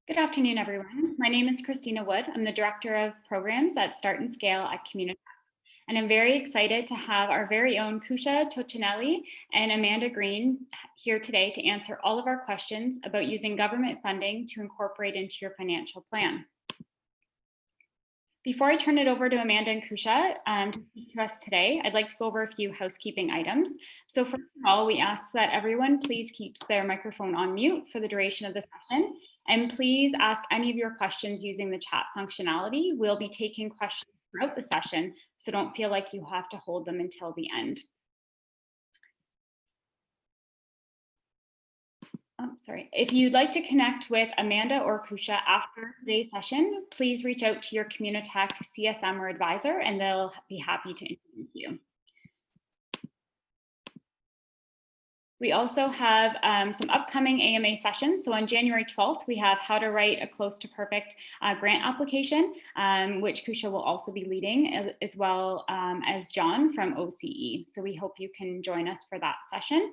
Good afternoon, everyone. My name is Christina Wood. I'm the Director of Programs at Start and Scale at Communitech. And I'm very excited to have our very own Kusha Tocinelli and Amanda Green here today to answer all of our questions about using government funding to incorporate into your financial plan. Before I turn it over to Amanda and Kusha to speak to us today, I'd like to go over a few housekeeping items. So first of all, we ask that everyone please keeps their microphone on mute for the duration of the session. And please ask any of your questions using the chat functionality. We'll be taking questions throughout the session, so don't feel like you have to hold them until the end. Oh, sorry. If you'd like to connect with Amanda or Kusha after today's session, please reach out to your Communitech CSM or advisor, and they'll be happy to introduce you. We also have some upcoming AMA sessions. So on January 12th, we have how to write a close to perfect grant application, which Kusha will also be leading, as well as John from OCE. So we hope you can join us for that session.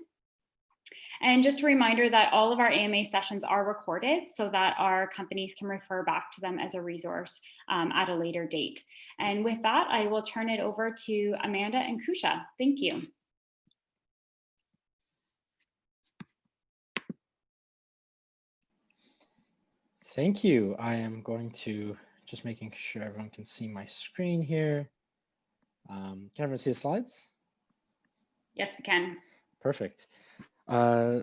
And just a reminder that all of our AMA sessions are recorded so that our companies can refer back to them as a resource at a later date. And with that, I will turn it over to Amanda and Kusha. Thank you. Thank you. I am going to just making sure everyone can see my screen here. Can everyone see the slides? Yes, we can. Perfect. Yeah,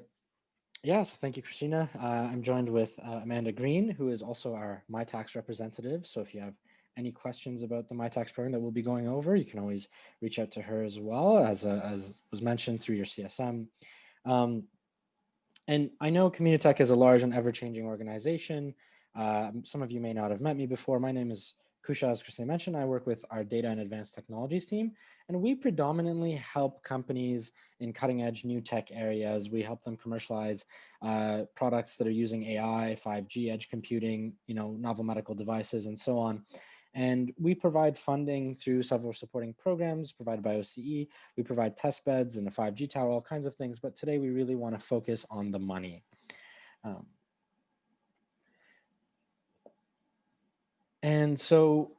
so thank you, Christina. I'm joined with Amanda Green, who is also our MyTax representative. So if you have any questions about the MyTax program that we'll be going over, you can always reach out to her as well, as was mentioned through your CSM. And I know Communitech is a large and ever-changing organization. Some of you may not have met me before. My name is Kusha, as Christina mentioned. I work with our data and advanced technologies team, and we predominantly help companies in cutting-edge new tech areas. We help them commercialize products that are using AI, 5G, edge computing, novel medical devices, and so on. And we provide funding through several supporting programs provided by OCE. We provide test beds and a 5G tower, all kinds of things. But today we really want to focus on the money. And so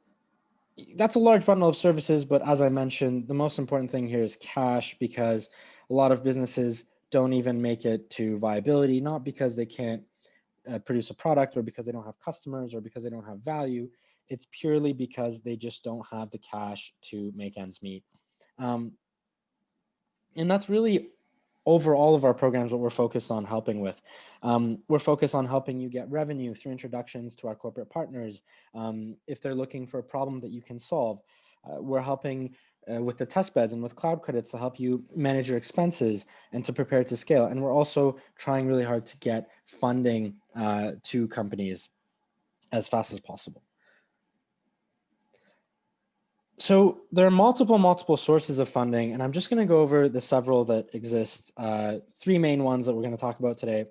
that's a large bundle of services. But as I mentioned, the most important thing here is cash, because a lot of businesses don't even make it to viability, not because they can't produce a product or because they don't have customers or because they don't have value. It's purely because they just don't have the cash to make ends meet. And that's really over all of our programs what we're focused on helping with. We're focused on helping you get revenue through introductions to our corporate partners. If they're looking for a problem that you can solve, we're helping with the test beds and with cloud credits to help you manage your expenses and to prepare to scale. And we're also trying really hard to get funding to companies as fast as possible. So there are multiple sources of funding, and I'm just going to go over the several that exist. Three main ones that we're going to talk about today.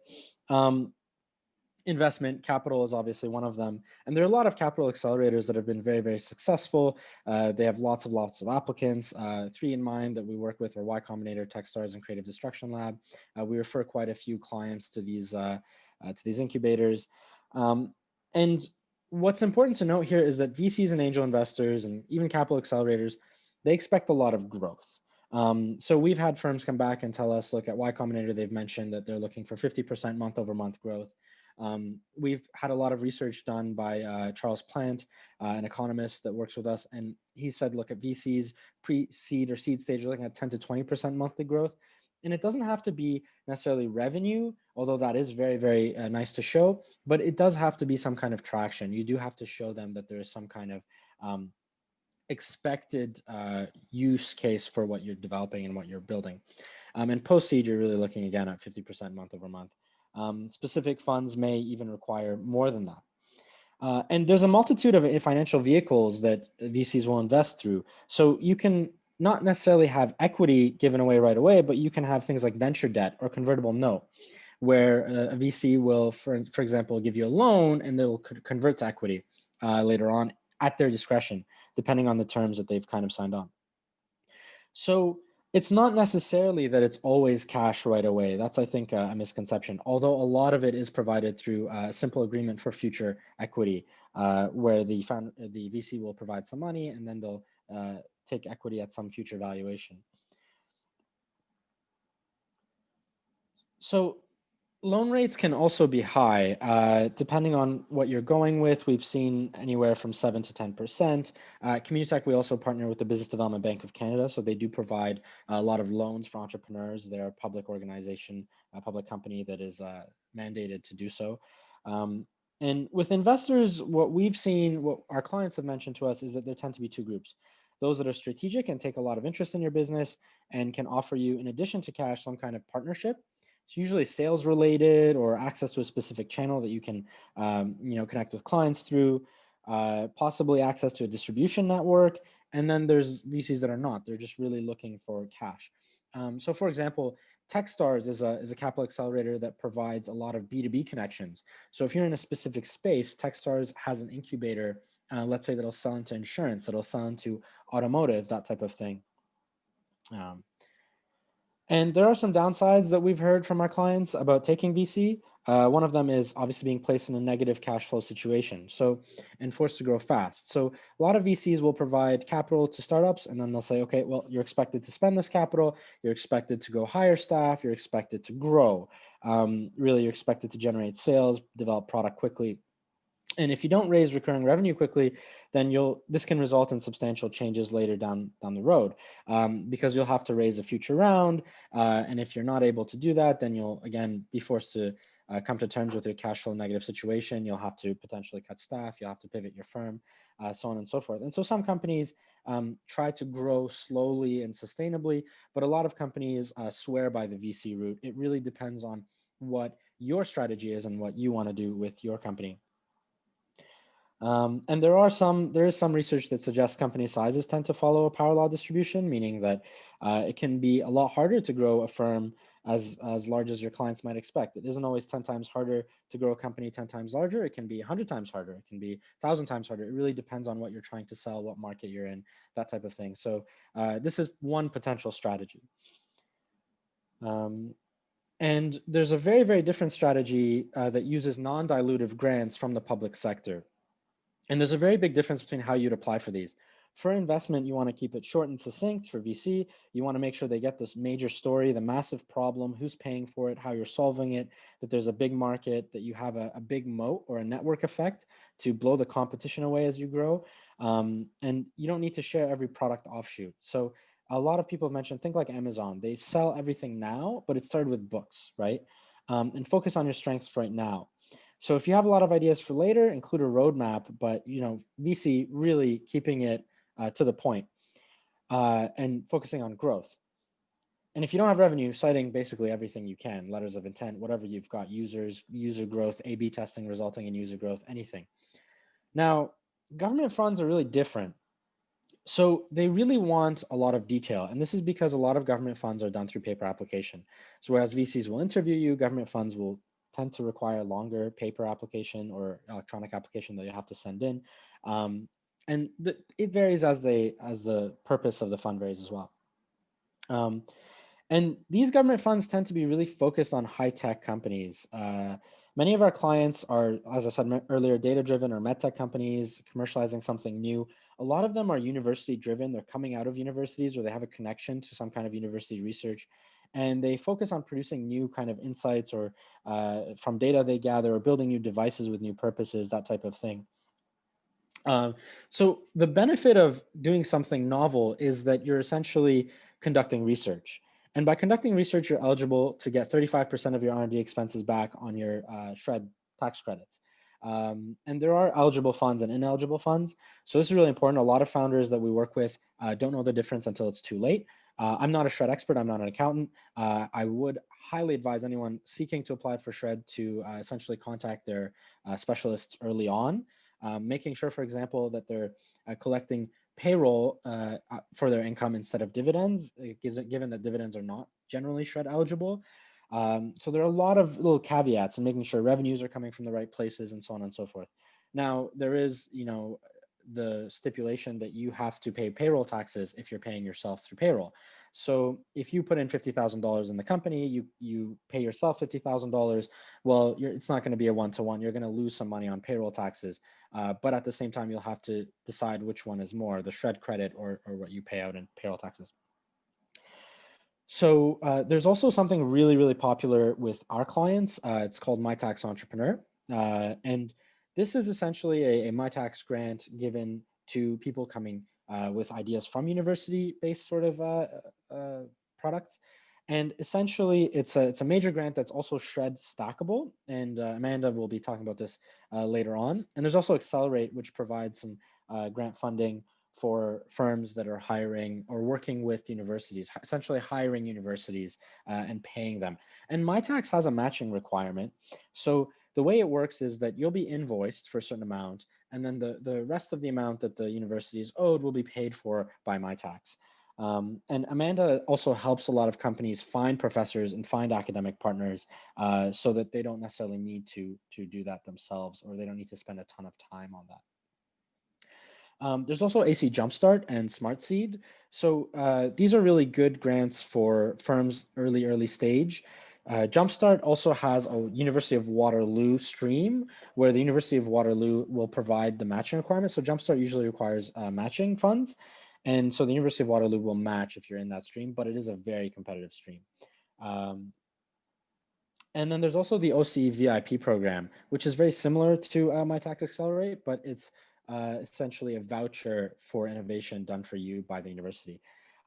Investment capital is obviously one of them, and there are a lot of capital accelerators that have been very successful. They have lots of applicants. Three in mind that we work with are Y Combinator, Techstars, and Creative Destruction Lab. We refer quite a few clients to these incubators, and what's important to note here is that VCs and angel investors and even capital accelerators, they expect a lot of growth. So we've had firms come back and tell us, look, at Y Combinator, they've mentioned that they're looking for 50% month-over-month growth. We've had a lot of research done by Charles Plant, an economist that works with us, and he said, look, at VCs, pre-seed or seed stage, you're looking at 10 to 20% monthly growth. And it doesn't have to be necessarily revenue, although that is very nice to show, but it does have to be some kind of traction. You do have to show them that there is some kind of expected use case for what you're developing and what you're building. And post-seed, you're really looking again at 50% month-over-month. Specific funds may even require more than that. And there's a multitude of financial vehicles that VCs will invest through. So you can not necessarily have equity given away right away, but you can have things like venture debt or convertible note, where a VC will, for example, give you a loan and they'll convert to equity later on at their discretion, depending on the terms that they've kind of signed on. So It's not necessarily that it's always cash right away. That's, I think, a misconception. Although a lot of it is provided through a simple agreement for future equity, where the VC will provide some money and then they'll take equity at some future valuation. So loan rates can also be high, depending on what you're going with. We've seen anywhere from 7 to 10%. Communitech, we also partner with the Business Development Bank of Canada, so they do provide a lot of loans for entrepreneurs. They're a public organization, a public company that is mandated to do so. And with investors, what we've seen, what our clients have mentioned to us, is that there tend to be two groups. Those that are strategic and take a lot of interest in your business and can offer you, in addition to cash, some kind of partnership. It's usually sales related or access to a specific channel that you can, connect with clients through, possibly access to a distribution network. And then there's VCs that are not. They're just really looking for cash. So, for example, Techstars is a capital accelerator that provides a lot of B2B connections. So, if you're in a specific space, Techstars has an incubator, let's say that'll sell into insurance, that'll sell into automotive, that type of thing. Um, and there are some downsides that we've heard from our clients about taking VC. One of them is obviously being placed in a negative cash flow situation, and forced to grow fast. So a lot of VCs will provide capital to startups, and then they'll say, okay, well, you're expected to spend this capital, you're expected to go hire staff, you're expected to grow. Really, you're expected to generate sales, develop product quickly. And if you don't raise recurring revenue quickly, then this can result in substantial changes later down the road, because you'll have to raise a future round. And if you're not able to do that, then you'll again be forced to come to terms with your cash flow negative situation. You'll have to potentially cut staff. You'll have to pivot your firm, so on and so forth. And so some companies try to grow slowly and sustainably, but a lot of companies swear by the VC route. It really depends on what your strategy is and what you want to do with your company. And there is some research that suggests company sizes tend to follow a power law distribution, meaning that it can be a lot harder to grow a firm as large as your clients might expect. It isn't always 10 times harder to grow a company 10 times larger. It can be 100 times harder. It can be 1,000 times harder. It really depends on what you're trying to sell, what market you're in, that type of thing. So this is one potential strategy. And there's a very, very different strategy that uses non-dilutive grants from the public sector. And there's a very big difference between how you'd apply for these. For investment, you want to keep it short and succinct. For VC, you want to make sure they get this major story, the massive problem, who's paying for it, how you're solving it, that there's a big market, that you have a big moat or a network effect to blow the competition away as you grow. And you don't need to share every product offshoot. So a lot of people have mentioned, think like Amazon. They sell everything now, but it started with books, right? And focus on your strengths right now. So if you have a lot of ideas for later, include a roadmap, but VC really keeping it to the point, and focusing on growth. And if you don't have revenue, citing basically everything you can, letters of intent, whatever you've got, users, user growth, A/B testing resulting in user growth, anything. Now, government funds are really different. So they really want a lot of detail. And this is because a lot of government funds are done through paper application. So whereas VCs will interview you, government funds will tend to require longer paper application or electronic application that you have to send in. And it varies as the purpose of the fund varies as well. And these government funds tend to be really focused on high-tech companies. Many of our clients are, as I said earlier, data-driven or medtech companies commercializing something new. A lot of them are university-driven. They're coming out of universities or they have a connection to some kind of university research. And they focus on producing new kind of insights or from data they gather or building new devices with new purposes, that type of thing. So the benefit of doing something novel is that you're essentially conducting research. And by conducting research, you're eligible to get 35% of your R&D expenses back on your SR&ED tax credits. And there are eligible funds and ineligible funds. So this is really important. A lot of founders that we work with don't know the difference until it's too late. I'm not a SR&ED expert. I'm not an accountant. I would highly advise anyone seeking to apply for SR&ED to essentially contact their specialists early on, making sure, for example, that they're collecting payroll for their income instead of dividends, given that dividends are not generally SR&ED eligible. So there are a lot of little caveats in making sure revenues are coming from the right places and so on and so forth. Now, there is, the stipulation that you have to pay payroll taxes if you're paying yourself through payroll. So if you put in $50,000 in the company, you pay yourself $50,000. Well, it's not going to be a one-to-one. You're going to lose some money on payroll taxes, but at the same time, you'll have to decide which one is more, the SR&ED credit or what you pay out in payroll taxes. So there's also something really, really popular with our clients. It's called My Tax Entrepreneur. And this is essentially a My Tax grant given to people coming with ideas from university-based sort of products. And essentially, it's a major grant that's also SR&ED stackable. And Amanda will be talking about this later on. And there's also Accelerate, which provides some grant funding for firms that are hiring or working with universities, essentially hiring universities and paying them. And My Tax has a matching requirement. So the way it works is that you'll be invoiced for a certain amount, and then the rest of the amount that the university is owed will be paid for by My Tax. And Amanda also helps a lot of companies find professors and find academic partners so that they don't necessarily need to do that themselves, or they don't need to spend a ton of time on that. There's also AC Jumpstart and Smart Seed. So these are really good grants for firms early stage. Jumpstart also has a University of Waterloo stream where the University of Waterloo will provide the matching requirements. So Jumpstart usually requires matching funds. And so the University of Waterloo will match if you're in that stream, but it is a very competitive stream. And then there's also the OCE VIP program, which is very similar to My Tax Accelerate, but it's essentially a voucher for innovation done for you by the university.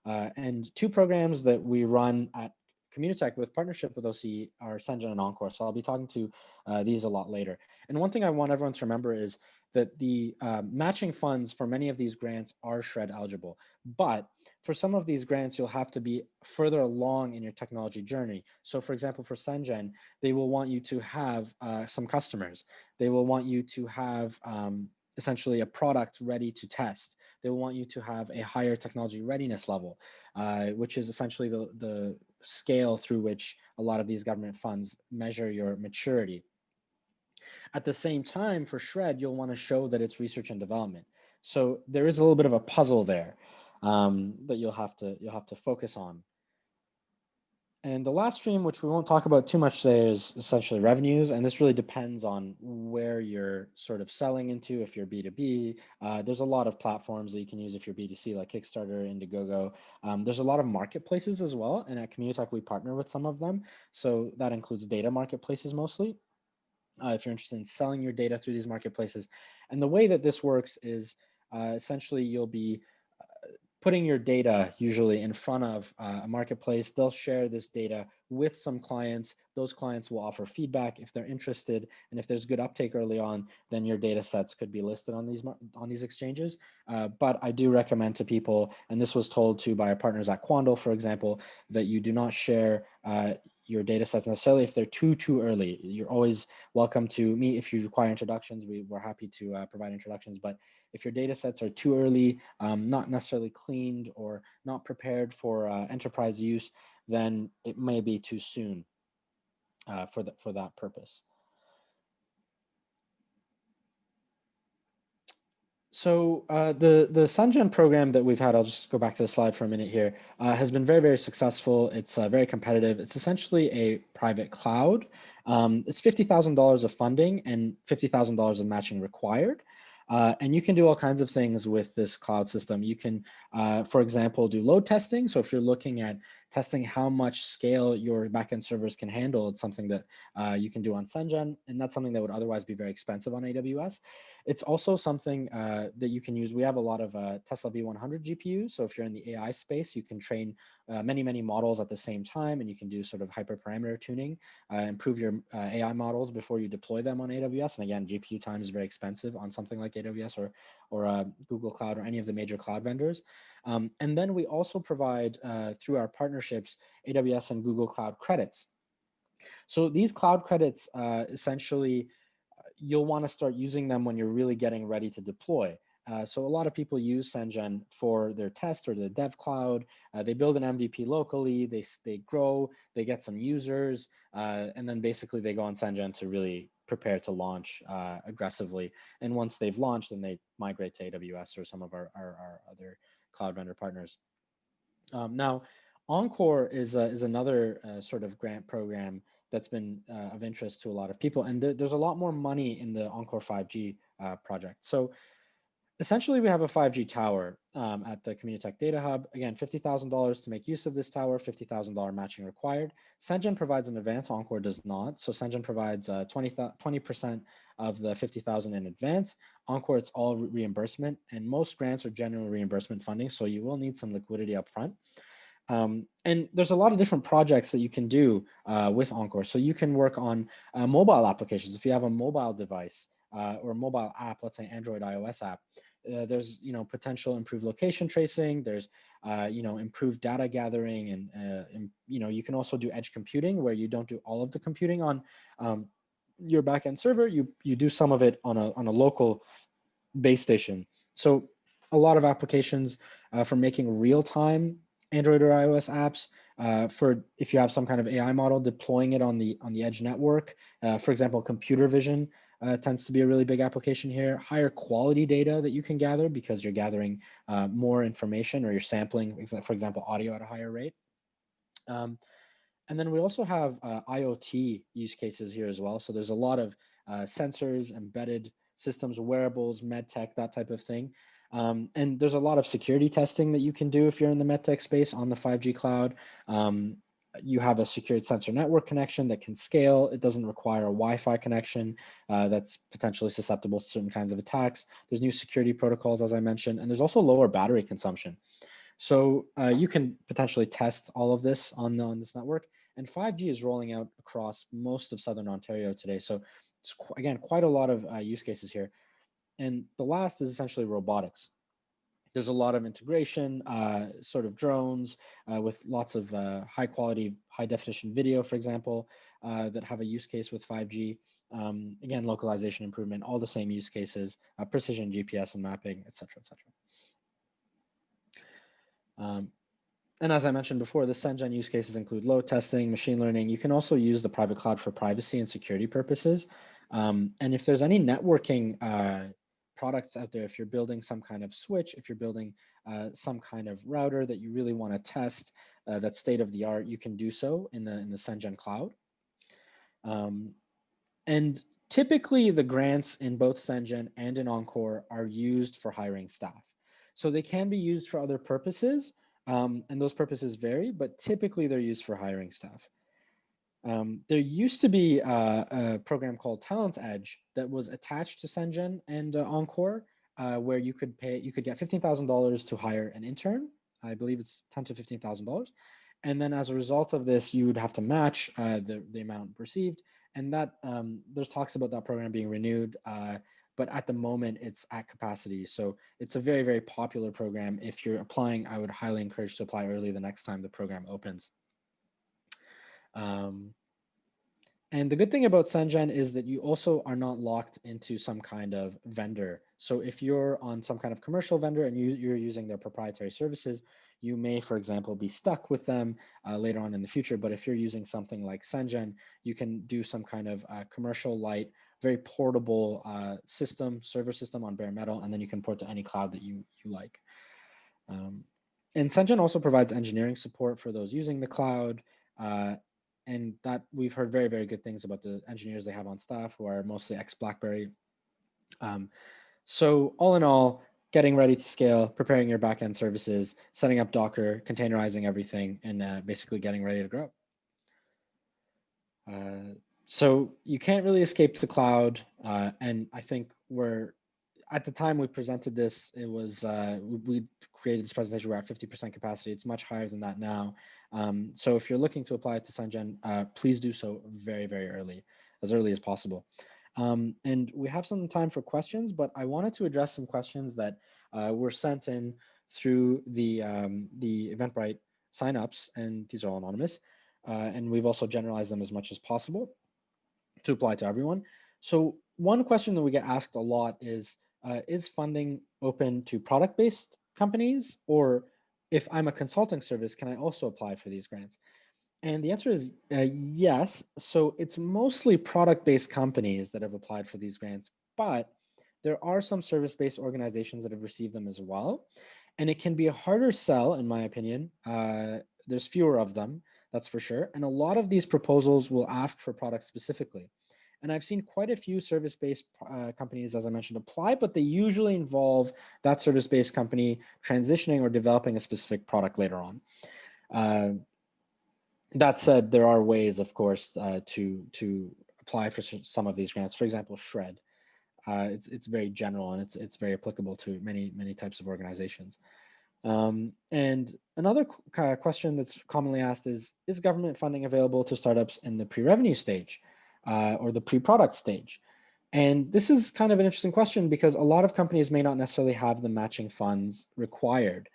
And two programs that we run at Communitech with partnership with OCE are Sengen and Encore. So I'll be talking to these a lot later. And one thing I want everyone to remember is that the matching funds for many of these grants are SR&ED eligible, but for some of these grants, you'll have to be further along in your technology journey. So for example, for Sengen, they will want you to have some customers. They will want you to have essentially a product ready to test. They will want you to have a higher technology readiness level, which is essentially the scale through which a lot of these government funds measure your maturity. At the same time, for SR&ED, you'll want to show that it's research and development. So there is a little bit of a puzzle there that you'll have to focus on. And the last stream, which we won't talk about too much today, is essentially revenues. And this really depends on where you're sort of selling into. If you're B2B, there's a lot of platforms that you can use if you're B2C, like Kickstarter, Indiegogo. There's a lot of marketplaces as well. And at Communitech, we partner with some of them. So that includes data marketplaces mostly. If you're interested in selling your data through these marketplaces. And the way that this works is essentially you'll be putting your data usually in front of a marketplace. They'll share this data with some clients. Those clients will offer feedback if they're interested, and if there's good uptake early on, then your data sets could be listed on these exchanges. But I do recommend to people, and this was told to by our partners at Quandl, for example, that you do not share your data sets necessarily if they're too early. You're always welcome to meet if you require introductions. We're happy to provide introductions, but if your data sets are too early, not necessarily cleaned or not prepared for enterprise use, then it may be too soon for that purpose. So the Sengen program that we've had, I'll just go back to the slide for a minute here, has been very successful. It's very competitive. It's essentially a private cloud. It's $50,000 of funding and $50,000 of matching required. And you can do all kinds of things with this cloud system. You can, for example, do load testing. So if you're looking at testing how much scale your backend servers can handle, it's something that you can do on Sengen, and that's something that would otherwise be very expensive on AWS. It's also something that you can use. We have a lot of Tesla V100 GPUs. So if you're in the AI space, you can train many models at the same time, and you can do sort of hyperparameter tuning, improve your AI models before you deploy them on AWS. And again, GPU time is very expensive on something like AWS or Google Cloud or any of the major cloud vendors. And then we also provide through our partnerships, AWS and Google Cloud credits. So these cloud credits essentially, you'll want to start using them when you're really getting ready to deploy. So a lot of people use Sengen for their test or the dev cloud. They build an MVP locally, they grow, they get some users, and then basically they go on Sengen to really prepare to launch aggressively. And once they've launched, then they migrate to AWS or some of our other cloud vendor partners. Now, Encore is another sort of grant program that's been of interest to a lot of people, and there's a lot more money in the Encore 5G project. So essentially, we have a 5G tower at the Communitech Data Hub. Again, $50,000 to make use of this tower, $50,000 matching required. Sengen provides an advance, Encore does not. So Sengen provides 20% of the $50,000 in advance. Encore, it's all reimbursement, and most grants are general reimbursement funding, so you will need some liquidity up front. And there's a lot of different projects that you can do with Encore. So you can work on mobile applications. If you have a mobile device or a mobile app, let's say Android, iOS app, there's potential improved location tracing. There's improved data gathering, and you can also do edge computing where you don't do all of the computing on your backend server. You do some of it on a local base station. So a lot of applications for making real-time Android or iOS apps, for if you have some kind of AI model, deploying it on the edge network. For example, computer vision tends to be a really big application here. Higher quality data that you can gather because you're gathering more information, or you're sampling, for example, audio at a higher rate. And then we also have IoT use cases here as well. So there's a lot of sensors, embedded systems, wearables, medtech, that type of thing. And there's a lot of security testing that you can do if you're in the medtech space on the 5G cloud. You have a secured sensor network connection that can scale. It doesn't require a Wi-Fi connection that's potentially susceptible to certain kinds of attacks. There's new security protocols, as I mentioned, and there's also lower battery consumption. So you can potentially test all of this on this network. And 5G is rolling out across most of Southern Ontario today. So it's, again, quite a lot of use cases here. And the last is essentially robotics. There's a lot of integration, sort of drones with lots of high quality, high definition video, for example, that have a use case with 5G. Again, localization improvement, all the same use cases, precision GPS and mapping, et cetera, et cetera. And as I mentioned before, the Sengen use cases include load testing, machine learning. You can also use the private cloud for privacy and security purposes. And if there's any networking products out there, if you're building some kind of switch, if you're building some kind of router that you really want to test that's state of the art, you can do so in the Sengen cloud. And typically the grants in both Sengen and in Encore are used for hiring staff. So they can be used for other purposes, and those purposes vary, but typically they're used for hiring staff. There used to be a program called Talent Edge that was attached to Sengen and Encore, where you could get $15,000 to hire an intern. I believe it's $10,000 to $15,000, and then as a result of this, you would have to match the amount received. And that there's talks about that program being renewed, but at the moment it's at capacity. So it's a very, very popular program. If you're applying, I would highly encourage to apply early the next time the program opens. And the good thing about Sengen is that you also are not locked into some kind of vendor. So if you're on some kind of commercial vendor and you're using their proprietary services, you may, for example, be stuck with them later on in the future. But if you're using something like Sengen, you can do some kind of commercial light, very portable server system on bare metal, and then you can port to any cloud that you like. And Sengen also provides engineering support for those using the cloud. And that we've heard very, very good things about the engineers they have on staff, who are mostly ex-BlackBerry. So all in all, getting ready to scale, preparing your backend services, setting up Docker, containerizing everything, and basically getting ready to grow. So you can't really escape the cloud. And I think at the time we presented this, it was, we created this presentation, we're at 50% capacity. It's much higher than that now. So if you're looking to apply it to Sengen, please do so very, very early as possible. And we have some time for questions, but I wanted to address some questions that were sent in through the Eventbrite signups, and these are all anonymous. And we've also generalized them as much as possible to apply to everyone. So one question that we get asked a lot is funding open to product-based companies? Or if I'm a consulting service, can I also apply for these grants? And the answer is yes. So it's mostly product-based companies that have applied for these grants, but there are some service-based organizations that have received them as well. And it can be a harder sell, in my opinion. There's fewer of them, that's for sure. And a lot of these proposals will ask for products specifically. And I've seen quite a few service-based companies, as I mentioned, apply, but they usually involve that service-based company transitioning or developing a specific product later on. Uh, that said, there are ways, of course, to apply for some of these grants. For example, Shred. It's very general and it's very applicable to many types of organizations. And another question that's commonly asked is government funding available to startups in the pre-revenue stage or the pre-product stage? And this is kind of an interesting question because a lot of companies may not necessarily have the matching funds required.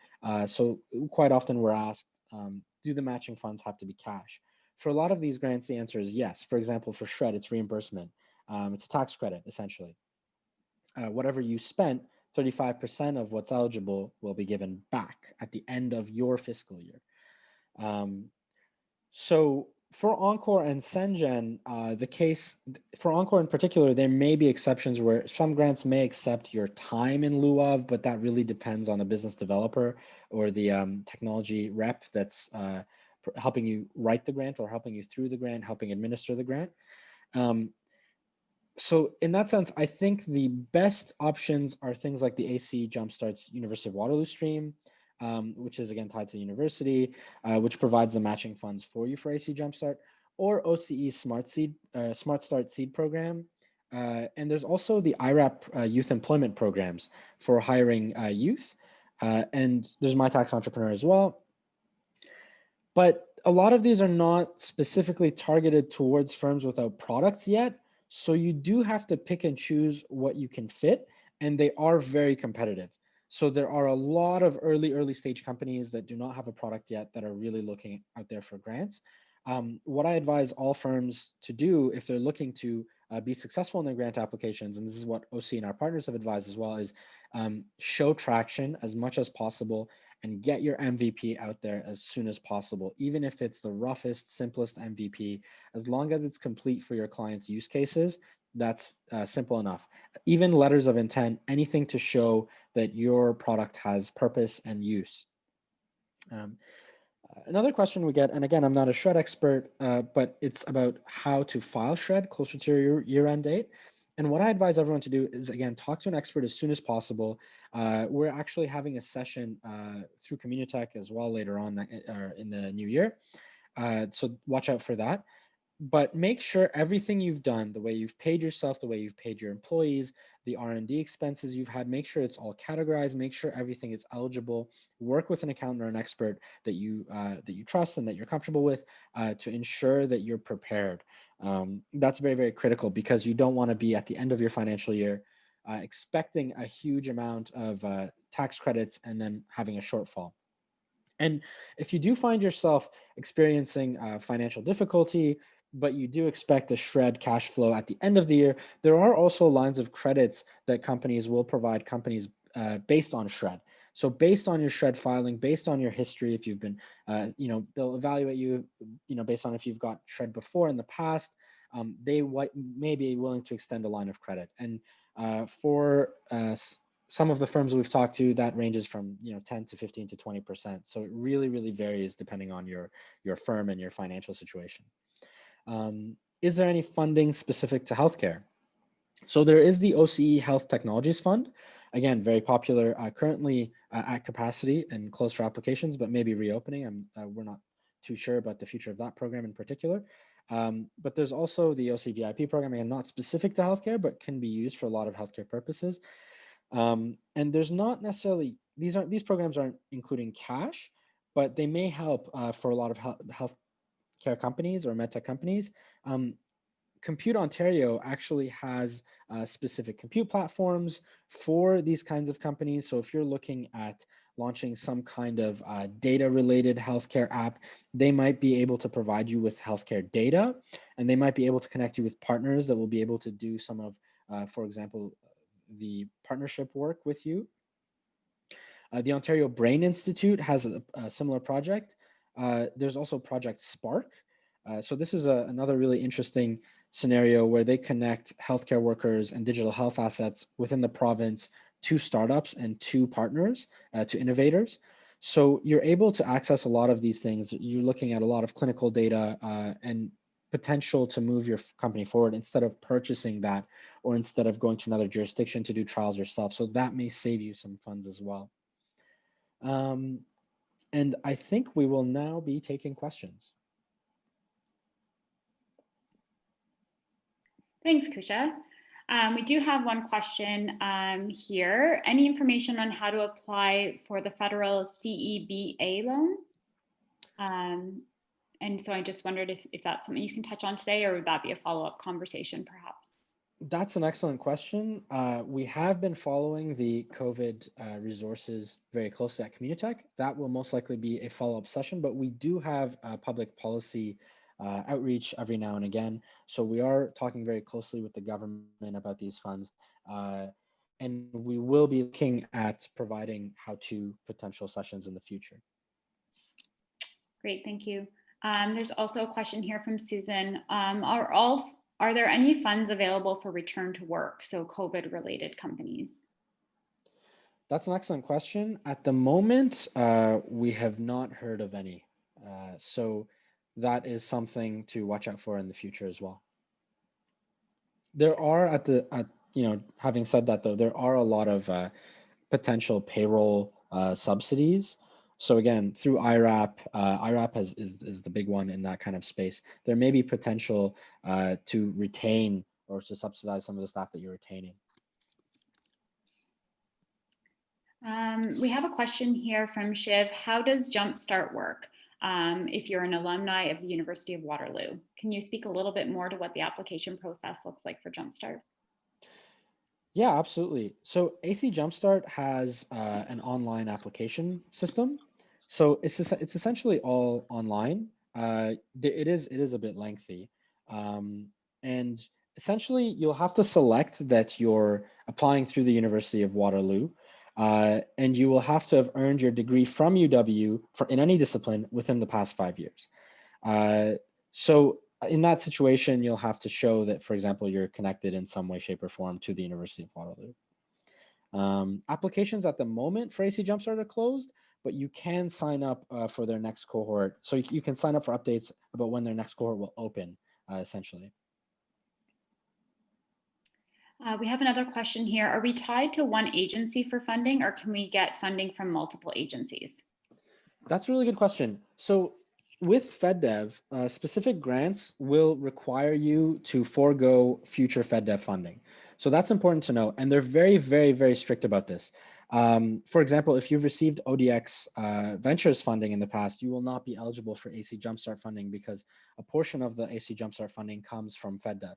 So quite often we're asked, do the matching funds have to be cash? For a lot of these grants, the answer is yes. For example, for Shred, it's reimbursement. It's a tax credit, essentially. Whatever you spent, 35% of what's eligible will be given back at the end of your fiscal year. Um, so for Encore and Sengen, the case for Encore in particular, there may be exceptions where some grants may accept your time in lieu of, but that really depends on the business developer or the technology rep that's helping you write the grant or helping you through the grant, helping administer the grant. So in that sense, I think the best options are things like the AC Jumpstart's University of Waterloo stream, which is again tied to the university, which provides the matching funds for you for AC Jumpstart, or OCE Smart Start Seed Program. And there's also the IRAP youth employment programs for hiring youth. And there's My Tax Entrepreneur as well. But a lot of these are not specifically targeted towards firms without products yet. So you do have to pick and choose what you can fit, and they are very competitive. So there are a lot of early stage companies that do not have a product yet that are really looking out there for grants. What I advise all firms to do if they're looking to be successful in their grant applications, and this is what OC and our partners have advised as well, is show traction as much as possible and get your MVP out there as soon as possible, even if it's the roughest, simplest MVP, as long as it's complete for your client's use cases. That's simple enough. Even letters of intent, anything to show that your product has purpose and use. Another question we get, and again, I'm not a Shred expert, but it's about how to file Shred closer to your year-end date. And what I advise everyone to do is, again, talk to an expert as soon as possible. We're actually having a session through Communitech as well later on in the new year. So watch out for that. But make sure everything you've done, the way you've paid yourself, the way you've paid your employees, the R&D expenses you've had, make sure it's all categorized, make sure everything is eligible. Work with an accountant or an expert that you trust and that you're comfortable with to ensure that you're prepared. That's very critical because you don't want to be at the end of your financial year expecting a huge amount of tax credits and then having a shortfall. And if you do find yourself experiencing financial difficulty, but you do expect a Shred cash flow at the end of the year, there are also lines of credits that companies will provide companies based on Shred. So based on your Shred filing, based on your history, if you've been, they'll evaluate you, based on if you've got Shred before in the past, they may be willing to extend a line of credit. And for some of the firms we've talked to, that ranges from 10 to 15 to 20%. So it really varies depending on your firm and your financial situation. Is there any funding specific to healthcare? So there is the OCE Health Technologies Fund. Again, very popular, currently at capacity and closed for applications, but maybe reopening. We're not too sure about the future of that program in particular. But there's also the OC VIP program, again, not specific to healthcare, but can be used for a lot of healthcare purposes. And there's not necessarily, these programs aren't including cash, but they may help for a lot of healthcare companies or medtech companies. Compute Ontario actually has specific compute platforms for these kinds of companies. So if you're looking at launching some kind of data-related healthcare app, they might be able to provide you with healthcare data, and they might be able to connect you with partners that will be able to do some of, for example, the partnership work with you. The Ontario Brain Institute has a similar project. There's also Project Spark. So this is another really interesting scenario where they connect healthcare workers and digital health assets within the province to startups and to partners, to innovators. So you're able to access a lot of these things. You're looking at a lot of clinical data and potential to move your company forward instead of purchasing that or instead of going to another jurisdiction to do trials yourself. So that may save you some funds as well. And I think we will now be taking questions. Thanks, Kusha. We do have one question here. Any information on how to apply for the federal CEBA loan? And so I just wondered if that's something you can touch on today, or would that be a follow-up conversation perhaps? That's an excellent question. We have been following the COVID resources very closely at Communitech. That will most likely be a follow-up session, but we do have public policy outreach every now and again. So we are talking very closely with the government about these funds. And we will be looking at providing how-to potential sessions in the future. Great, thank you. There's also a question here from Susan. Are there any funds available for return to work, so COVID-related companies? That's an excellent question. At the moment, we have not heard of any. So that is something to watch out for in the future as well. There are having said that though, there are a lot of potential payroll subsidies. So again, through IRAP, IRAP is the big one in that kind of space. There may be potential to retain or to subsidize some of the staff that you're retaining. We have a question here from Shiv. How does Jumpstart work if you're an alumni of the University of Waterloo? Can you speak a little bit more to what the application process looks like for Jumpstart? Yeah, absolutely. So AC Jumpstart has an online application system. So it's essentially all online. It is a bit lengthy, and essentially you'll have to select that you're applying through the University of Waterloo, and you will have to have earned your degree from UW in any discipline within the past 5 years. So in that situation, you'll have to show that, for example, you're connected in some way, shape, or form to the University of Waterloo. Applications at the moment for AC Jumpstart are closed, but you can sign up for their next cohort. So you can sign up for updates about when their next cohort will open, essentially. We have another question here. Are we tied to one agency for funding, or can we get funding from multiple agencies? That's a really good question. So with FedDev, specific grants will require you to forego future FedDev funding. So that's important to know. And they're very, very, very strict about this. For example, if you've received ODX Ventures funding in the past, you will not be eligible for AC Jumpstart funding because a portion of the AC Jumpstart funding comes from FedDev.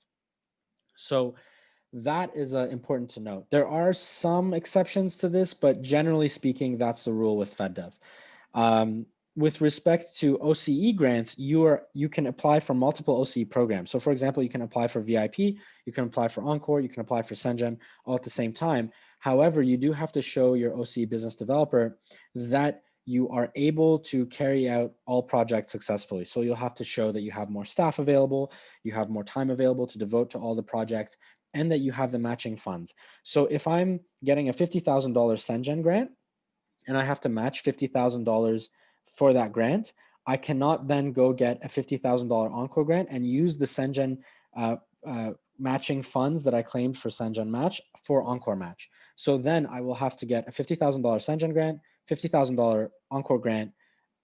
So that is important to note. There are some exceptions to this, but generally speaking, that's the rule with FedDev. With respect to OCE grants, you can apply for multiple OCE programs. So for example, you can apply for VIP, you can apply for Encore, you can apply for CENGEM all at the same time. However, you do have to show your OCE business developer that you are able to carry out all projects successfully. So you'll have to show that you have more staff available, you have more time available to devote to all the projects, and that you have the matching funds. So if I'm getting a $50,000 CENGEM grant, and I have to match $50,000 for that grant, I cannot then go get a $50,000 Encore grant and use the CENGEM matching funds that I claimed for CENGEM match for Encore match. So then I will have to get a $50,000 CENGEM grant, $50,000 Encore grant,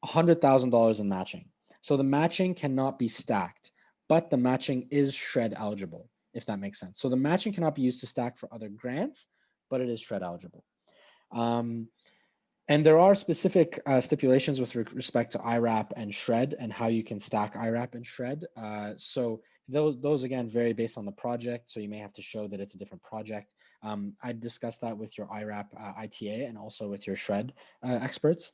$100,000 in matching. So the matching cannot be stacked, but the matching is SR&ED eligible, if that makes sense. So the matching cannot be used to stack for other grants, but it is SR&ED eligible. And there are specific stipulations with respect to IRAP and SR&ED and how you can stack IRAP and SR&ED. So those again vary based on the project. So you may have to show that it's a different project. I discussed that with your IRAP ITA and also with your SR&ED experts.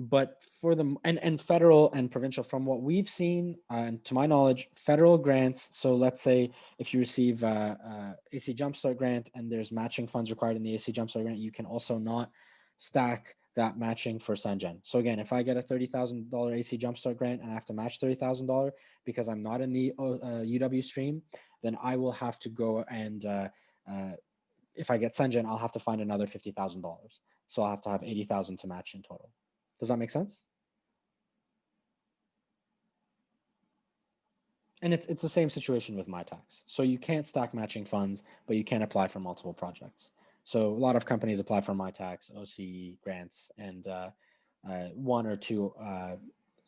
But for the and federal and provincial, from what we've seen, and to my knowledge, federal grants. So let's say if you receive AC Jumpstart grant and there's matching funds required in the AC Jumpstart grant, you can also not stack that matching for SenGen. So again, if I get a $30,000 AC Jumpstart grant and I have to match $30,000 because I'm not in the UW stream, then I will have to go and if I get SenGen, I'll have to find another $50,000. So I'll have to have 80,000 to match in total. Does that make sense? And it's the same situation with MyTax. So you can't stack matching funds, but you can apply for multiple projects. So a lot of companies apply for MyTax, OCE grants, and one or two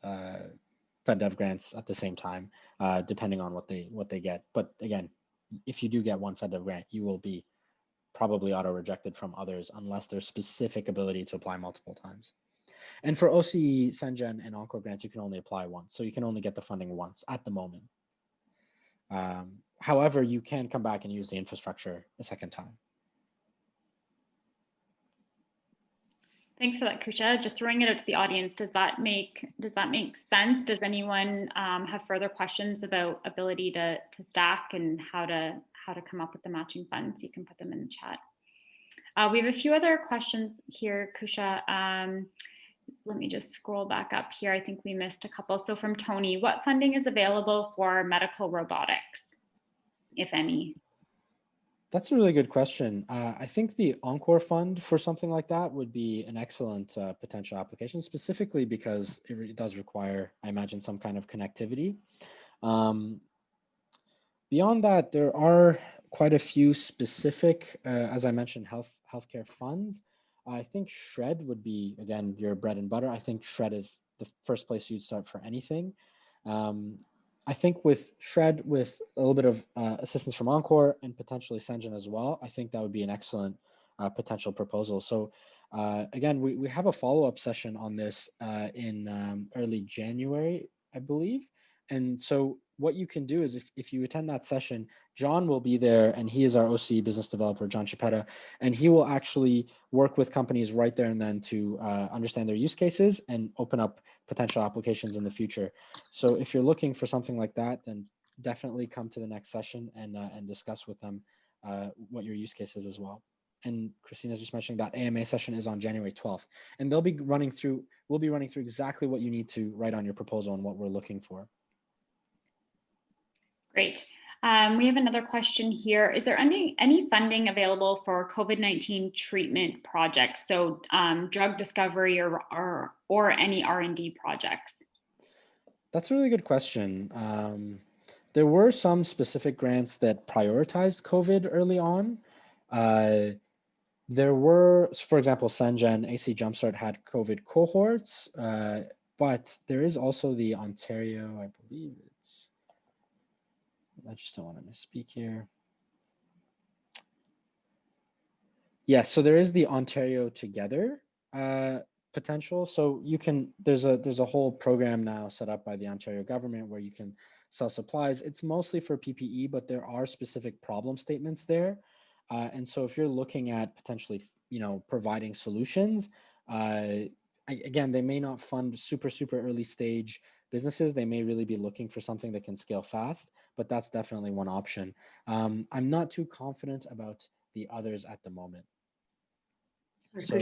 FedDev grants at the same time, depending on what they get. But again, if you do get one FedDev grant, you will be probably auto rejected from others unless there's specific ability to apply multiple times. And for OCE, SenGen, and Encore grants, you can only apply once. So you can only get the funding once at the moment. However, you can come back and use the infrastructure a second time. Thanks for that, Kusha. Just throwing it out to the audience, does that make sense? Does anyone have further questions about ability to stack and how to come up with the matching funds? You can put them in the chat. We have a few other questions here, Kusha. Let me just scroll back up here. I think we missed a couple. So from Tony, what funding is available for medical robotics, if any? That's a really good question. I think the Encore fund for something like that would be an excellent potential application, specifically because it does require, I imagine, some kind of connectivity. Beyond that, there are quite a few specific, as I mentioned, healthcare funds. I think Shred would be, again, your bread and butter. I think Shred is the first place you'd start for anything. I think with Shred, with a little bit of assistance from Encore and potentially SenGen as well, I think that would be an excellent potential proposal. So again, we have a follow-up session on this in early January, I believe. And so what you can do is if you attend that session, John will be there, and he is our OCE business developer, John Chipetta, and he will actually work with companies right there and then to understand their use cases and open up potential applications in the future. So if you're looking for something like that, then definitely come to the next session and discuss with them what your use case is as well. And Christina's just mentioning that AMA session is on January 12th, and we'll be running through exactly what you need to write on your proposal and what we're looking for. Great. We have another question here. Is there any funding available for COVID-19 treatment projects? So drug discovery or any R&D projects? That's a really good question. There were some specific grants that prioritized COVID early on. There were, for example, SenGen, AC Jumpstart had COVID cohorts, but there is also the Ontario, I believe I just don't want to misspeak here. Yeah, so there is the Ontario Together potential. So you can, there's a whole program now set up by the Ontario government where you can sell supplies. It's mostly for PPE, but there are specific problem statements there. And so if you're looking at potentially, providing solutions, again, they may not fund super early stage businesses. They may really be looking for something that can scale fast, but that's definitely one option. I'm not too confident about the others at the moment. So,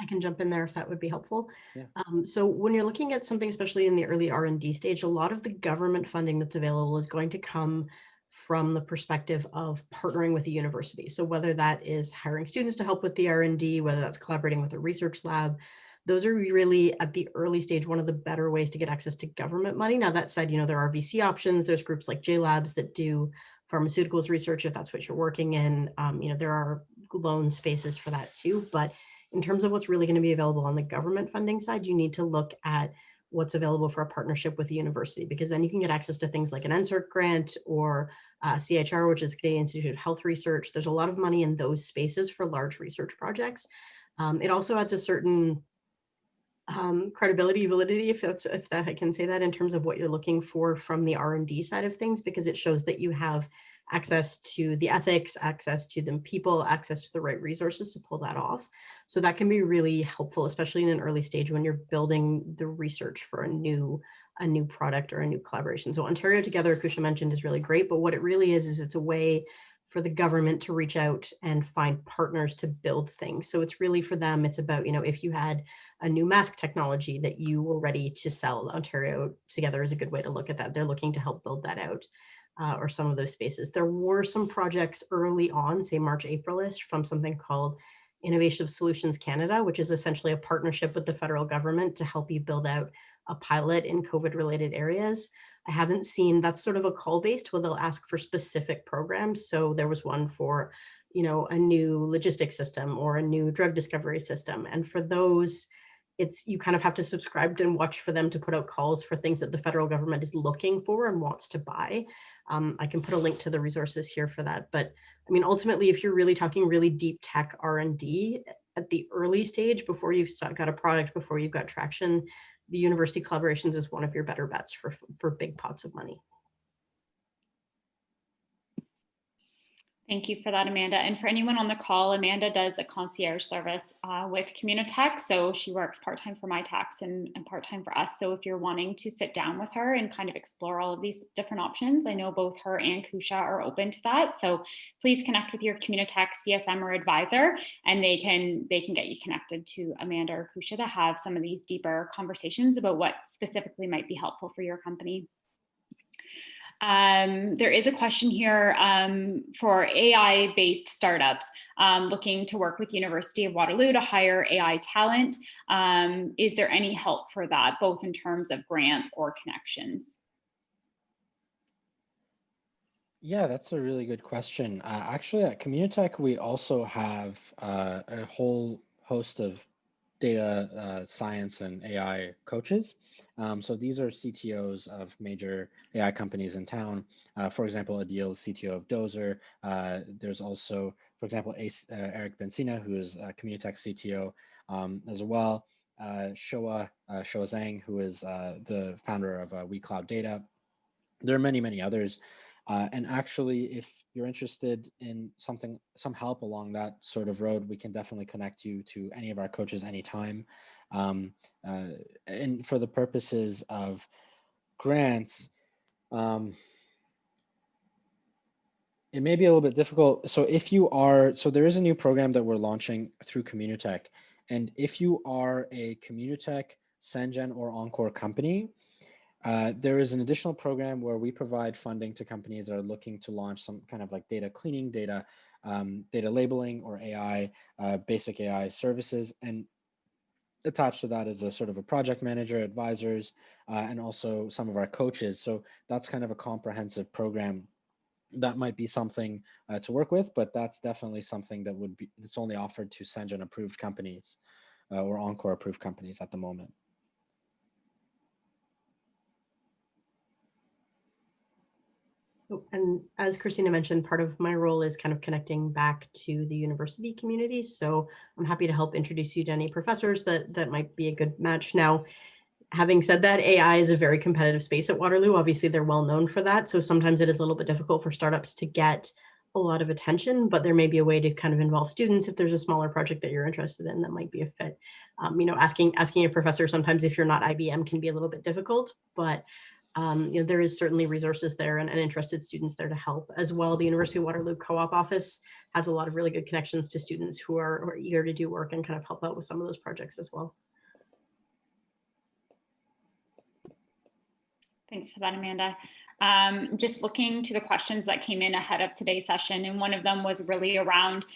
I can jump in there if that would be helpful. Yeah. So when you're looking at something, especially in the early R&D stage, a lot of the government funding that's available is going to come from the perspective of partnering with a university. So whether that is hiring students to help with the R&D, whether that's collaborating with a research lab, those are really at the early stage, one of the better ways to get access to government money. Now that said, there are VC options. There's groups like JLabs that do pharmaceuticals research, if that's what you're working in. There are loan spaces for that too. But in terms of what's really going to be available on the government funding side, you need to look at what's available for a partnership with the university, because then you can get access to things like an NSERC grant or CHR, which is Canadian Institute of Health Research. There's a lot of money in those spaces for large research projects. It also adds a certain credibility, validity, if that I can say that, in terms of what you're looking for from the R&D side of things, because it shows that you have access to the ethics, access to the people, access to the right resources to pull that off. So that can be really helpful, especially in an early stage when you're building the research for a new product or a new collaboration. So Ontario Together, Kusha mentioned, is really great, but what it really is it's a way for the government to reach out and find partners to build things. So it's really for them, it's about, if you had a new mask technology that you were ready to sell, Ontario Together is a good way to look at that. They're looking to help build that out. Or some of those spaces. There were some projects early on, say March, Aprilish, from something called Innovative Solutions Canada, which is essentially a partnership with the federal government to help you build out a pilot in COVID related areas. I haven't seen, that's sort of a call based where they'll ask for specific programs. So there was one for, a new logistics system or a new drug discovery system. And for those, you kind of have to subscribe and watch for them to put out calls for things that the federal government is looking for and wants to buy. I can put a link to the resources here for that. But I mean, ultimately, if you're really talking really deep tech R&D at the early stage, before you've got a product, before you've got traction, the university collaborations is one of your better bets for big pots of money. Thank you for that, Amanda. And for anyone on the call, Amanda does a concierge service with Communitech. So she works part-time for MyTax and part-time for us. So if you're wanting to sit down with her and kind of explore all of these different options, I know both her and Kusha are open to that. So please connect with your Communitech CSM or advisor, and they can get you connected to Amanda or Kusha to have some of these deeper conversations about what specifically might be helpful for your company. There is a question here for AI-based startups looking to work with University of Waterloo to hire AI talent. Is there any help for that, both in terms of grants or connections? Yeah, that's a really good question. Actually, at Communitech, we also have a whole host of data science and AI coaches. So these are CTOs of major AI companies in town. For example, Adil is CTO of Dozer. There's also, for example, Eric Benzina, who is Communitech CTO as well. Shoa Zhang, who is the founder of WeCloud Data. There are many, many others. And actually, if you're interested in some help along that sort of road, we can definitely connect you to any of our coaches anytime. And for the purposes of grants, it may be a little bit difficult. So there is a new program that we're launching through Communitech. And if you are a Communitech, Sengen, or Encore company, there is an additional program where we provide funding to companies that are looking to launch some kind of like data cleaning, data labeling, or AI, basic AI services. And attached to that is a sort of a project manager, advisors, and also some of our coaches. So that's kind of a comprehensive program that might be something to work with, but that's definitely something that's only offered to Sengen approved companies or Encore approved companies at the moment. And as Christina mentioned, part of my role is kind of connecting back to the university community. So I'm happy to help introduce you to any professors that might be a good match. Now, having said that, AI is a very competitive space at Waterloo. Obviously, they're well known for that. So sometimes it is a little bit difficult for startups to get a lot of attention, but there may be a way to kind of involve students if there's a smaller project that you're interested in that might be a fit. Asking a professor sometimes if you're not IBM can be a little bit difficult, but there is certainly resources there and interested students there to help as well. The University of Waterloo Co-op office has a lot of really good connections to students who are eager to do work and kind of help out with some of those projects as well. Thanks for that, Amanda. Just looking to the questions that came in ahead of today's session, and one of them was really around,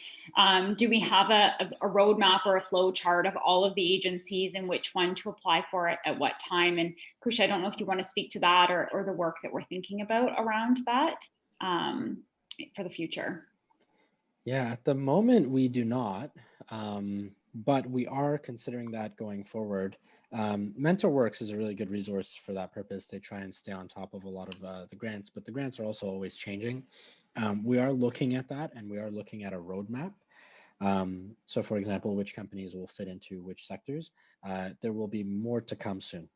do we have a roadmap or a flow chart of all of the agencies and which one to apply for it at what time? And Kusha, I don't know if you want to speak to that or the work that we're thinking about around that for the future. Yeah, at the moment we do not, but we are considering that going forward. MentorWorks is a really good resource for that purpose. They try and stay on top of a lot of the grants, but the grants are also always changing. We are looking at that, and we are looking at a roadmap. So for example, which companies will fit into which sectors. There will be more to come soon.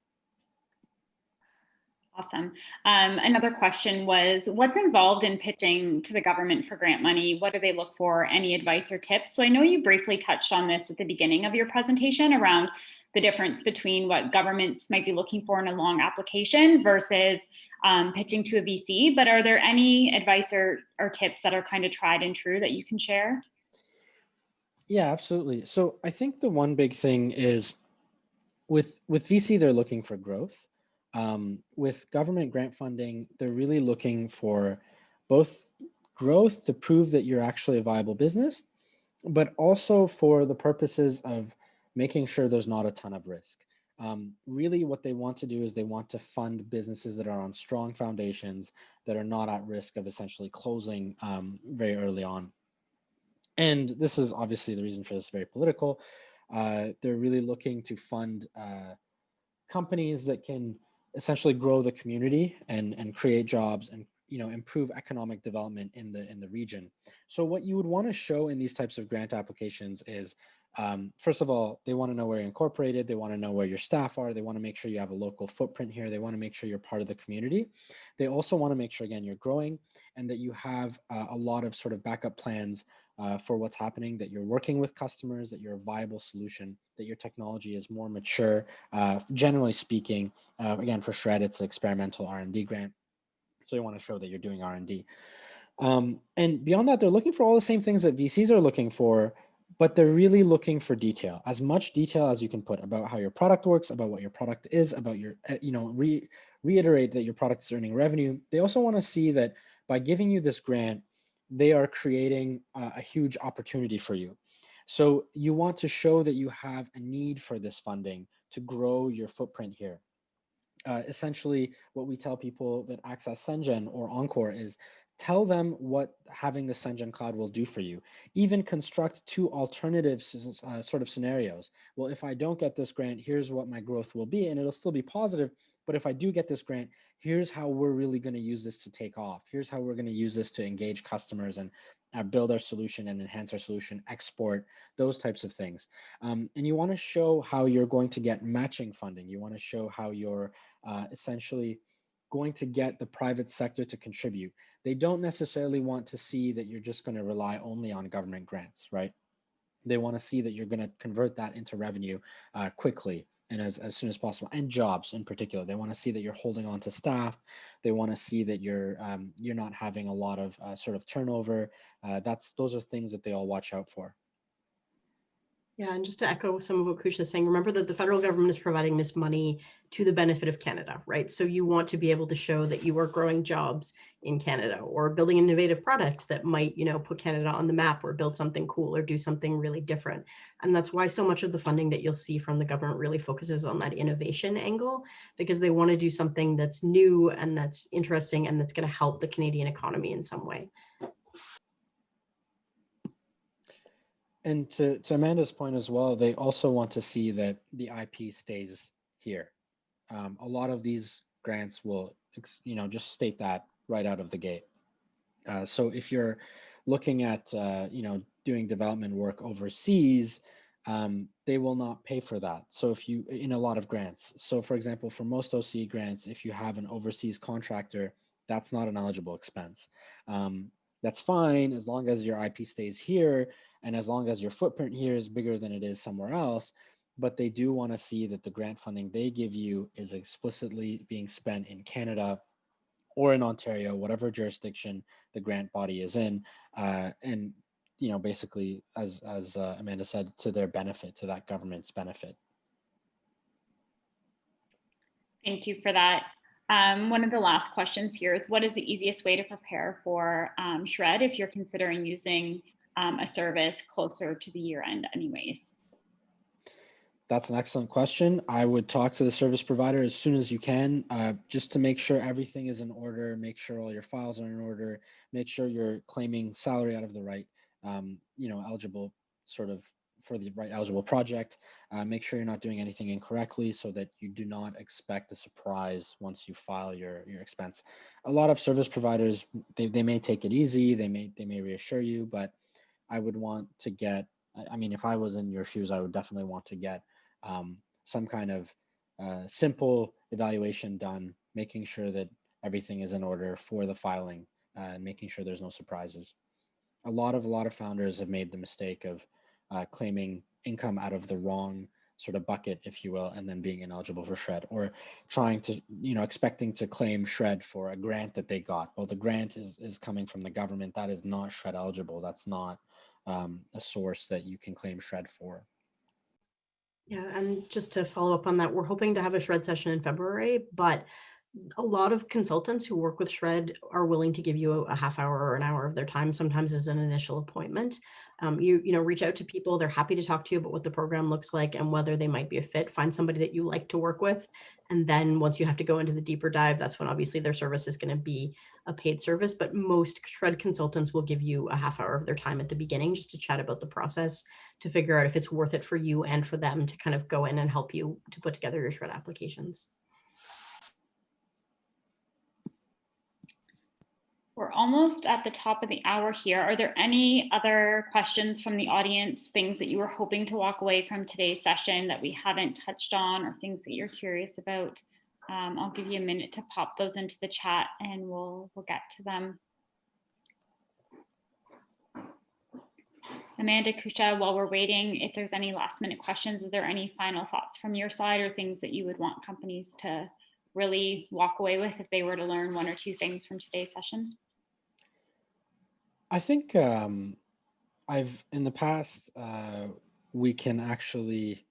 Awesome. Another question was, what's involved in pitching to the government for grant money? What do they look for? Any advice or tips? So I know you briefly touched on this at the beginning of your presentation around the difference between what governments might be looking for in a long application versus pitching to a VC, but are there any advice or tips that are kind of tried and true that you can share? Yeah, absolutely. So I think the one big thing is with VC, they're looking for growth. With government grant funding, they're really looking for both growth to prove that you're actually a viable business, but also for the purposes of making sure there's not a ton of risk. Really, what they want to do is they want to fund businesses that are on strong foundations that are not at risk of essentially closing very early on. And this is obviously the reason for this very political. They're really looking to fund companies that can essentially grow the community and create jobs and improve economic development in the region. So what you would want to show in these types of grant applications is first of all, they want to know where you're incorporated, they want to know where your staff are, they want to make sure you have a local footprint here, they want to make sure you're part of the community. They also want to make sure again you're growing and that you have a lot of sort of backup plans for what's happening, that you're working with customers, that you're a viable solution, that your technology is more mature. Generally speaking, again, for SR&ED, it's an experimental R&D grant. So you want to show that you're doing R&D. And beyond that, they're looking for all the same things that VCs are looking for, but they're really looking for detail, as much detail as you can put about how your product works, about what your product is, about your, reiterate that your product is earning revenue. They also want to see that by giving you this grant, they are creating a huge opportunity for you. So you want to show that you have a need for this funding to grow your footprint here. Essentially, what we tell people that access SenGen or Encore is tell them what having the SenGen cloud will do for you. Even construct two alternative sort of scenarios. Well, if I don't get this grant, here's what my growth will be, and it'll still be positive. But if I do get this grant, here's how we're really going to use this to take off. Here's how we're going to use this to engage customers and build our solution and enhance our solution, export, those types of things. And you want to show how you're going to get matching funding. You want to show how you're essentially going to get the private sector to contribute. They don't necessarily want to see that you're just going to rely only on government grants, right? They want to see that you're going to convert that into revenue quickly and as soon as possible, and jobs in particular. They want to see that you're holding on to staff. They want to see that you're not having a lot of sort of turnover. Those are things that they all watch out for. Yeah, and just to echo some of what Kusha is saying, remember that the federal government is providing this money to the benefit of Canada, right? So you want to be able to show that you are growing jobs in Canada or building an innovative product that might, put Canada on the map or build something cool or do something really different. And that's why so much of the funding that you'll see from the government really focuses on that innovation angle, because they want to do something that's new and that's interesting and that's going to help the Canadian economy in some way. And to Amanda's point as well, they also want to see that the IP stays here. A lot of these grants will, just state that right out of the gate. So if you're looking at, doing development work overseas, they will not pay for that. So if you, in a lot of grants, so for example, for most OC grants, if you have an overseas contractor, that's not an eligible expense. That's fine as long as your IP stays here and as long as your footprint here is bigger than it is somewhere else. But they do want to see that the grant funding they give you is explicitly being spent in Canada or in Ontario, whatever jurisdiction the grant body is in, and basically, as Amanda said, to their benefit, to that government's benefit. Thank you for that. One of the last questions here is, what is the easiest way to prepare for SR&ED if you're considering using a service closer to the year end anyways? That's an excellent question. I would talk to the service provider as soon as you can, just to make sure everything is in order, make sure all your files are in order, make sure you're claiming salary out of the right, eligible sort of for the right eligible project. Make sure you're not doing anything incorrectly so that you do not expect a surprise once you file your expense. A lot of service providers, they may take it easy, they may reassure you, but I would want to get, I mean, if I was in your shoes, I would definitely want to get some kind of simple evaluation done making sure that everything is in order for the filing and making sure there's no surprises. A lot of founders have made the mistake of claiming income out of the wrong sort of bucket, if you will, and then being ineligible for SR&ED, or trying to, expecting to claim SR&ED for a grant that they got. Well, the grant is coming from the government. That is not SR&ED eligible. That's not a source that you can claim SR&ED for. Yeah, and just to follow up on that, we're hoping to have a SR&ED session in February, but a lot of consultants who work with SR&ED are willing to give you a half hour or an hour of their time, sometimes as an initial appointment. You reach out to people, they're happy to talk to you about what the program looks like and whether they might be a fit. Find somebody that you like to work with. And then once you have to go into the deeper dive, that's when obviously their service is going to be a paid service. But most SR&ED consultants will give you a half hour of their time at the beginning just to chat about the process, to figure out if it's worth it for you and for them to kind of go in and help you to put together your SR&ED applications. We're almost at the top of the hour here. Are there any other questions from the audience, things that you were hoping to walk away from today's session that we haven't touched on, or things that you're curious about? I'll give you a minute to pop those into the chat and we'll get to them. Amanda, Kusha, while we're waiting, if there's any last minute questions, is there any final thoughts from your side or things that you would want companies to really walk away with if they were to learn one or two things from today's session? I think I've in the past, we can actually,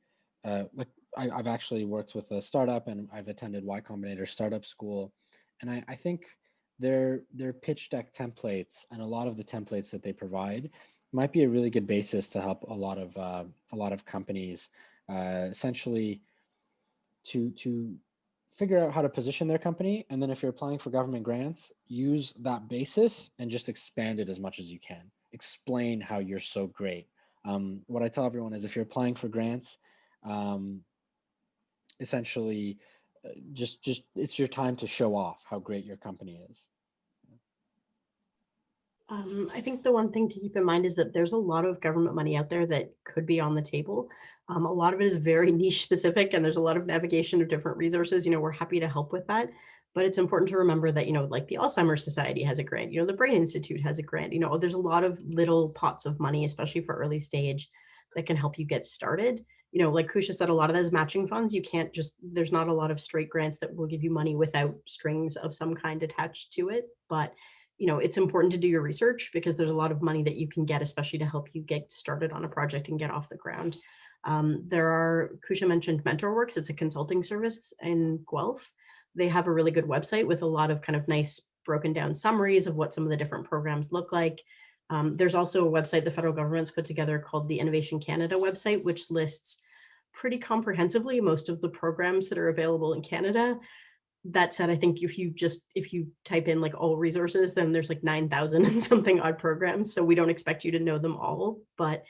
I've actually worked with a startup and I've attended Y Combinator startup school. And I think their pitch deck templates and a lot of the templates that they provide might be a really good basis to help a lot of companies essentially to figure out how to position their company. And then if you're applying for government grants, use that basis and just expand it as much as you can. Explain how you're so great. What I tell everyone is if you're applying for grants, essentially just it's your time to show off how great your company is. I think the one thing to keep in mind is that there's a lot of government money out there that could be on the table. A lot of it is very niche specific and there's a lot of navigation of different resources. We're happy to help with that. But it's important to remember that, like the Alzheimer's Society has a grant, the Brain Institute has a grant, there's a lot of little pots of money, especially for early stage, that can help you get started. Like Kusha said, a lot of those matching funds, you can't just, there's not a lot of straight grants that will give you money without strings of some kind attached to it. But it's important to do your research because there's a lot of money that you can get, especially to help you get started on a project and get off the ground. Kusha mentioned MentorWorks. It's a consulting service in Guelph. They have a really good website with a lot of kind of nice broken down summaries of what some of the different programs look like. There's also a website the federal government's put together called the Innovation Canada website, which lists pretty comprehensively most of the programs that are available in Canada. That said, I think if you type in like all resources, then there's like 9,000 and something odd programs. So we don't expect you to know them all, but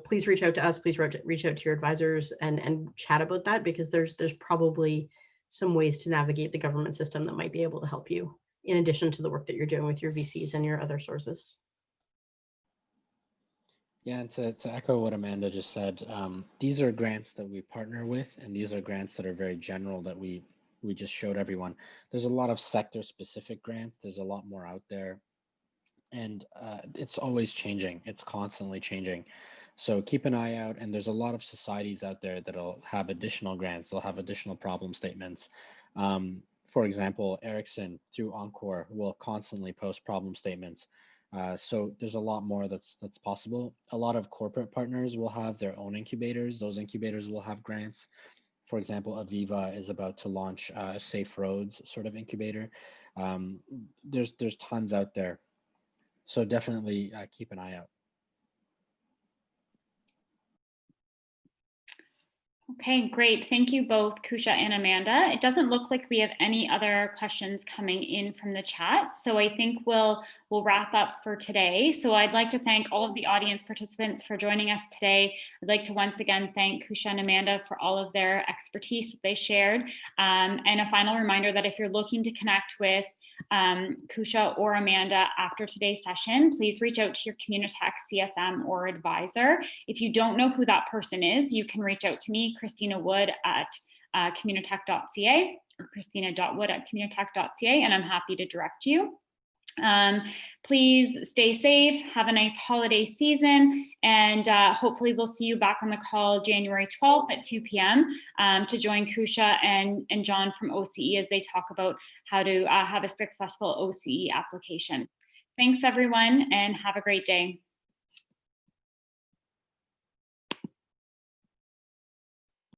please reach out to us, please reach out to your advisors and chat about that, because there's probably some ways to navigate the government system that might be able to help you in addition to the work that you're doing with your VCs and your other sources. Yeah, and to echo what Amanda just said, these are grants that we partner with, and these are grants that are very general that we just showed everyone. There's a lot of sector specific grants. There's a lot more out there, and it's always changing. It's constantly changing. So keep an eye out. And there's a lot of societies out there that'll have additional grants. They'll have additional problem statements. For example, Ericsson through Encore will constantly post problem statements. So there's a lot more that's possible. A lot of corporate partners will have their own incubators. Those incubators will have grants. For example, Aviva is about to launch a Safe Roads sort of incubator. There's tons out there. So definitely keep an eye out. Okay, great. Thank you both, Kusha and Amanda. It doesn't look like we have any other questions coming in from the chat. So I think we'll wrap up for today. So I'd like to thank all of the audience participants for joining us today. I'd like to once again thank Kusha and Amanda for all of their expertise that they shared. And a final reminder that if you're looking to connect with Kusha or Amanda after today's session, please reach out to your Communitech CSM or advisor. If you don't know who that person is, you can reach out to me, Christina Wood, at communitech.ca, or christina.wood@communitech.ca, and I'm happy to direct you. Please stay safe, have a nice holiday season, and hopefully we'll see you back on the call January 12th at 2 p.m. To join Kusha and John from OCE as they talk about how to have a successful OCE application. Thanks everyone, and have a great day.